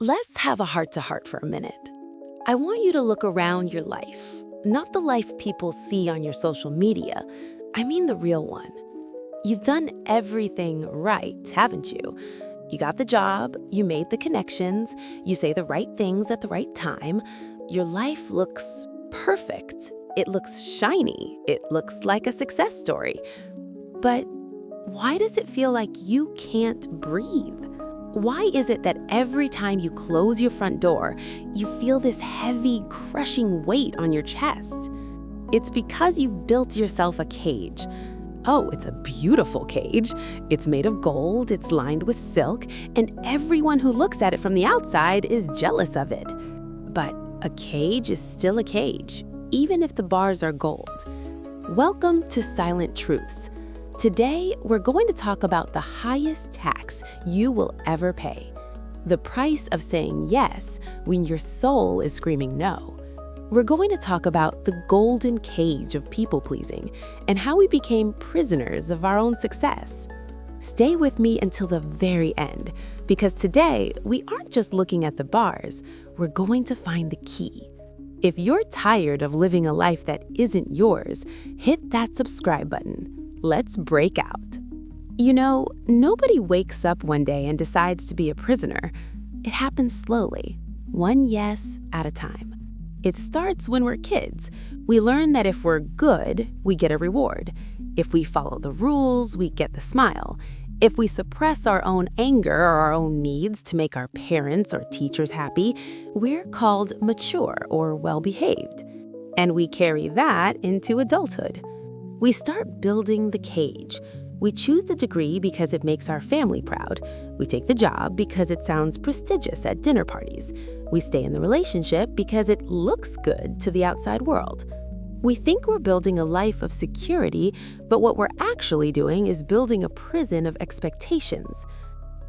Let's have a heart-to-heart for a minute. I want you to look around your life, not the life people see on your social media. I mean the real one. You've done everything right, haven't you? You got the job, you made the connections, you say the right things at the right time. Your life looks perfect. It looks shiny. It looks like a success story. But why does it feel like you can't breathe? Why is it that every time you close your front door, you feel this heavy, crushing weight on your chest? It's because you've built yourself a cage. Oh, it's a beautiful cage. It's made of gold, it's lined with silk, and everyone who looks at it from the outside is jealous of it. But a cage is still a cage, even if the bars are gold. Welcome to Silent Truths. Today, we're going to talk about the highest tax you will ever pay. The price of saying yes when your soul is screaming no. We're going to talk about the golden cage of people-pleasing and how we became prisoners of our own success. Stay with me until the very end, because today, we aren't just looking at the bars, we're going to find the key. If you're tired of living a life that isn't yours, hit that subscribe button. Let's break out. You know, nobody wakes up one day and decides to be a prisoner. It happens slowly, one yes at a time. It starts when we're kids. We learn that if we're good, we get a reward. If we follow the rules, we get the smile. If we suppress our own anger or our own needs to make our parents or teachers happy, we're called mature or well-behaved. And we carry that into adulthood. We start building the cage. We choose the degree because it makes our family proud. We take the job because it sounds prestigious at dinner parties. We stay in the relationship because it looks good to the outside world. We think we're building a life of security, but what we're actually doing is building a prison of expectations.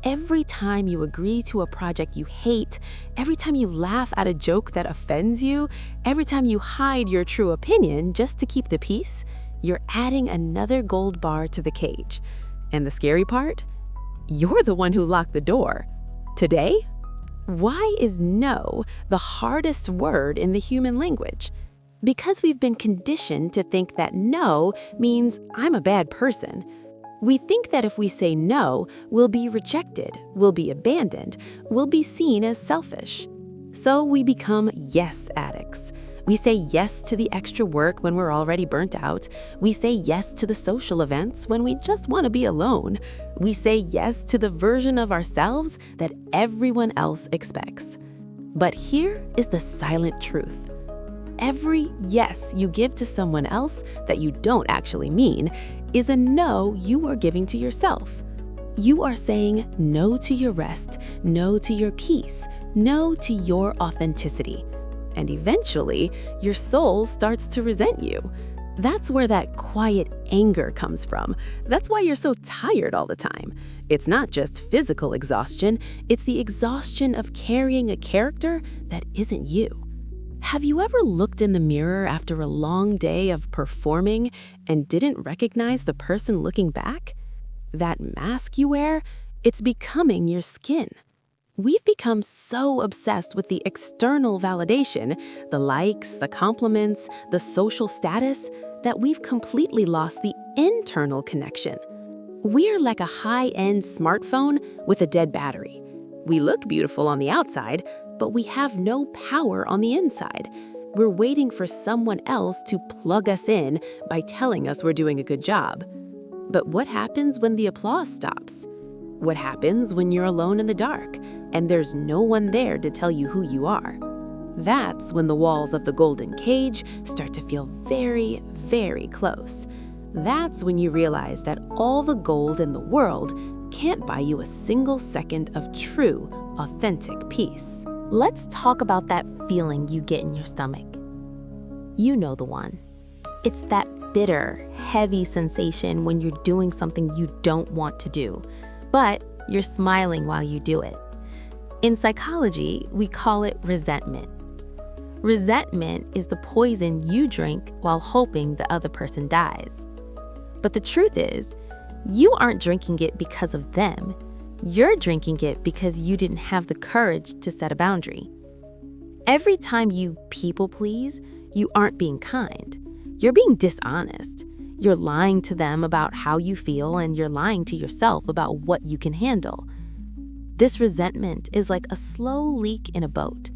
Every time you agree to a project you hate, every time you laugh at a joke that offends you, every time you hide your true opinion just to keep the peace, you're adding another gold bar to the cage. And the scary part? You're the one who locked the door. Today? Why is no the hardest word in the human language? Because we've been conditioned to think that no means I'm a bad person. We think that if we say no, we'll be rejected, we'll be abandoned, we'll be seen as selfish. So we become yes addicts. We say yes to the extra work when we're already burnt out. We say yes to the social events when we just want to be alone. We say yes to the version of ourselves that everyone else expects. But here is the silent truth. Every yes you give to someone else that you don't actually mean is a no you are giving to yourself. You are saying no to your rest, no to your peace, no to your authenticity. And eventually, your soul starts to resent you. That's where that quiet anger comes from. That's why you're so tired all the time. It's not just physical exhaustion, it's the exhaustion of carrying a character that isn't you. Have you ever looked in the mirror after a long day of performing and didn't recognize the person looking back? That mask you wear, it's becoming your skin. We've become so obsessed with the external validation, the likes, the compliments, the social status, that we've completely lost the internal connection. We're like a high-end smartphone with a dead battery. We look beautiful on the outside, but we have no power on the inside. We're waiting for someone else to plug us in by telling us we're doing a good job. But what happens when the applause stops? What happens when you're alone in the dark and there's no one there to tell you who you are? That's when the walls of the golden cage start to feel very, very close. That's when you realize that all the gold in the world can't buy you a single second of true, authentic peace. Let's talk about that feeling you get in your stomach. You know the one. It's that bitter, heavy sensation when you're doing something you don't want to do, but you're smiling while you do it. In psychology, we call it resentment. Resentment is the poison you drink while hoping the other person dies. But the truth is, you aren't drinking it because of them. You're drinking it because you didn't have the courage to set a boundary. Every time you people please, you aren't being kind. You're being dishonest. You're lying to them about how you feel, and you're lying to yourself about what you can handle. This resentment is like a slow leak in a boat.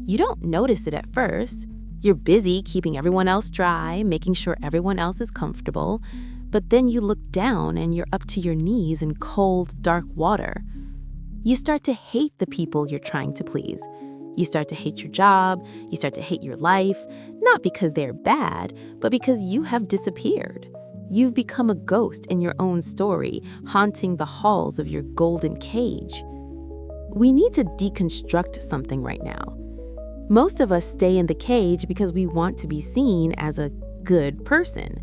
You don't notice it at first. You're busy keeping everyone else dry, making sure everyone else is comfortable, but then you look down and you're up to your knees in cold, dark water. You start to hate the people you're trying to please. You start to hate your job, you start to hate your life, not because they're bad, but because you have disappeared. You've become a ghost in your own story, haunting the halls of your golden cage. We need to deconstruct something right now. Most of us stay in the cage because we want to be seen as a good person.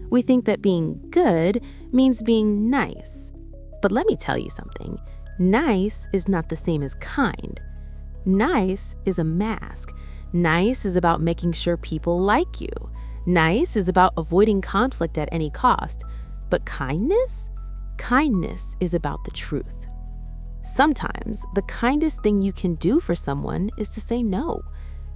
We think that being good means being nice. But let me tell you something. Nice is not the same as kind. Nice is a mask. Nice is about making sure people like you. Nice is about avoiding conflict at any cost. But kindness? Kindness is about the truth. Sometimes the kindest thing you can do for someone is to say no.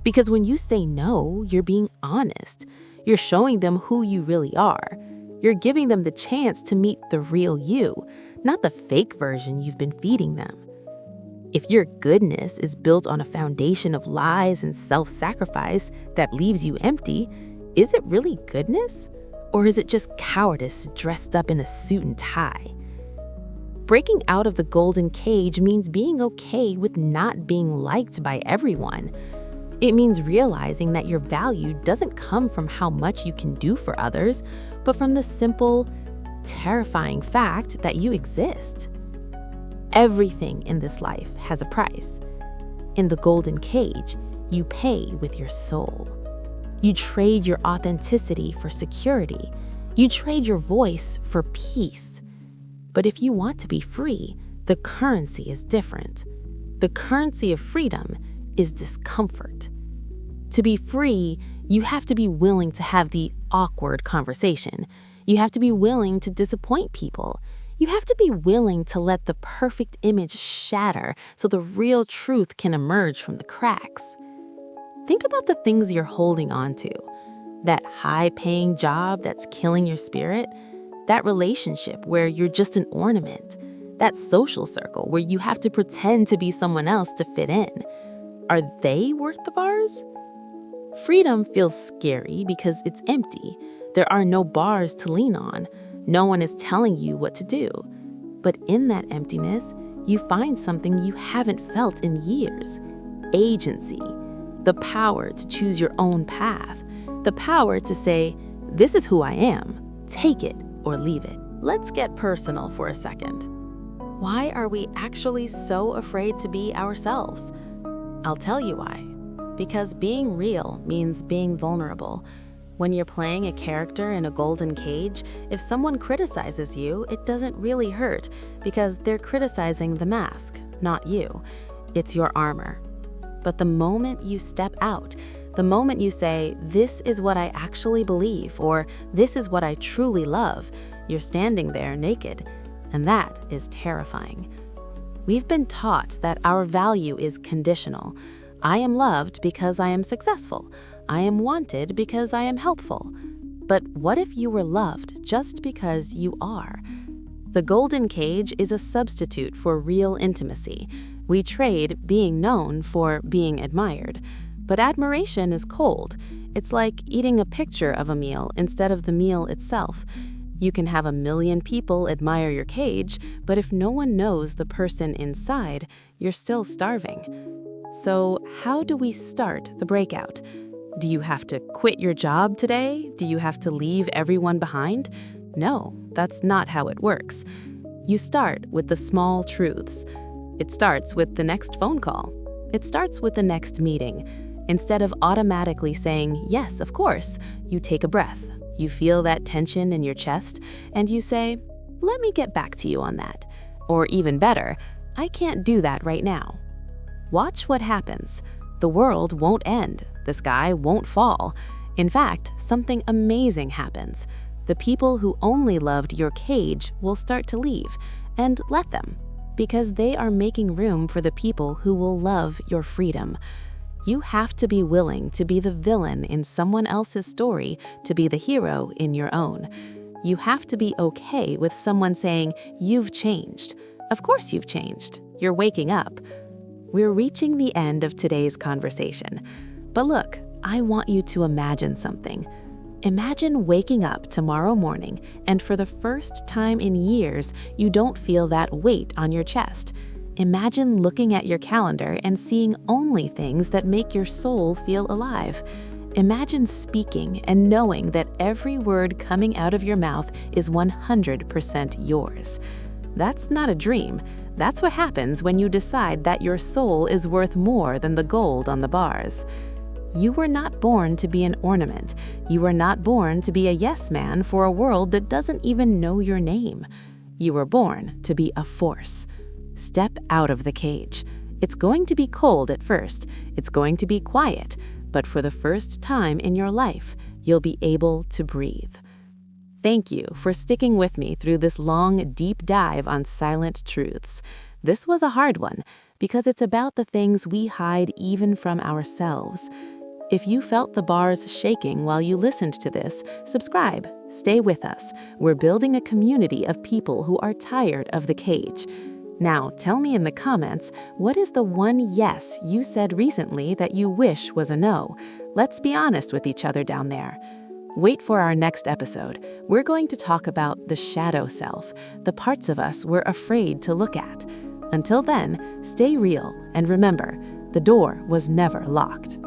Because when you say no, you're being honest. You're showing them who you really are. You're giving them the chance to meet the real you, not the fake version you've been feeding them. If your goodness is built on a foundation of lies and self-sacrifice that leaves you empty, is it really goodness? Or is it just cowardice dressed up in a suit and tie? Breaking out of the golden cage means being okay with not being liked by everyone. It means realizing that your value doesn't come from how much you can do for others, but from the simple, terrifying fact that you exist. Everything in this life has a price. In the golden cage, you pay with your soul. You trade your authenticity for security. You trade your voice for peace. But if you want to be free, the currency is different. The currency of freedom is discomfort. To be free, you have to be willing to have the awkward conversation. You have to be willing to disappoint people. You have to be willing to let the perfect image shatter so the real truth can emerge from the cracks. Think about the things you're holding on to. That high-paying job that's killing your spirit. That relationship where you're just an ornament. That social circle where you have to pretend to be someone else to fit in. Are they worth the bars? Freedom feels scary because it's empty. There are no bars to lean on. No one is telling you what to do. But in that emptiness, you find something you haven't felt in years. Agency. The power to choose your own path. The power to say, this is who I am. Take it or leave it. Let's get personal for a second. Why are we actually so afraid to be ourselves? I'll tell you why. Because being real means being vulnerable. When you're playing a character in a golden cage, if someone criticizes you, it doesn't really hurt because they're criticizing the mask, not you. It's your armor. But the moment you step out, the moment you say, this is what I actually believe, or this is what I truly love, you're standing there naked. And that is terrifying. We've been taught that our value is conditional. I am loved because I am successful. I am wanted because I am helpful. But what if you were loved just because you are? The golden cage is a substitute for real intimacy. We trade being known for being admired. But admiration is cold. It's like eating a picture of a meal instead of the meal itself. You can have 1 million people admire your cage, but if no one knows the person inside, you're still starving. So how do we start the breakout? Do you have to quit your job today? Do you have to leave everyone behind? No, that's not how it works. You start with the small truths. It starts with the next phone call. It starts with the next meeting. Instead of automatically saying, yes, of course, you take a breath. You feel that tension in your chest, and you say, let me get back to you on that. Or even better, I can't do that right now. Watch what happens. The world won't end. The sky won't fall. In fact, something amazing happens. The people who only loved your cage will start to leave, and let them. because they are making room for the people who will love your freedom. You have to be willing to be the villain in someone else's story to be the hero in your own. You have to be okay with someone saying, "You've changed." Of course you've changed. You're waking up. We're reaching the end of today's conversation. But look, I want you to imagine something. Imagine waking up tomorrow morning and for the first time in years, you don't feel that weight on your chest. Imagine looking at your calendar and seeing only things that make your soul feel alive. Imagine speaking and knowing that every word coming out of your mouth is 100% yours. That's not a dream. That's what happens when you decide that your soul is worth more than the gold on the bars. You were not born to be an ornament. You were not born to be a yes man for a world that doesn't even know your name. You were born to be a force. Step out of the cage. It's going to be cold at first. It's going to be quiet. But for the first time in your life, you'll be able to breathe. Thank you for sticking with me through this long, deep dive on silent truths. This was a hard one because it's about the things we hide even from ourselves. If you felt the bars shaking while you listened to this, subscribe. Stay with us. We're building a community of people who are tired of the cage. Now, tell me in the comments, what is the one yes you said recently that you wish was a no? Let's be honest with each other down there. Wait for our next episode. We're going to talk about the shadow self, the parts of us we're afraid to look at. Until then, stay real and remember, the door was never locked.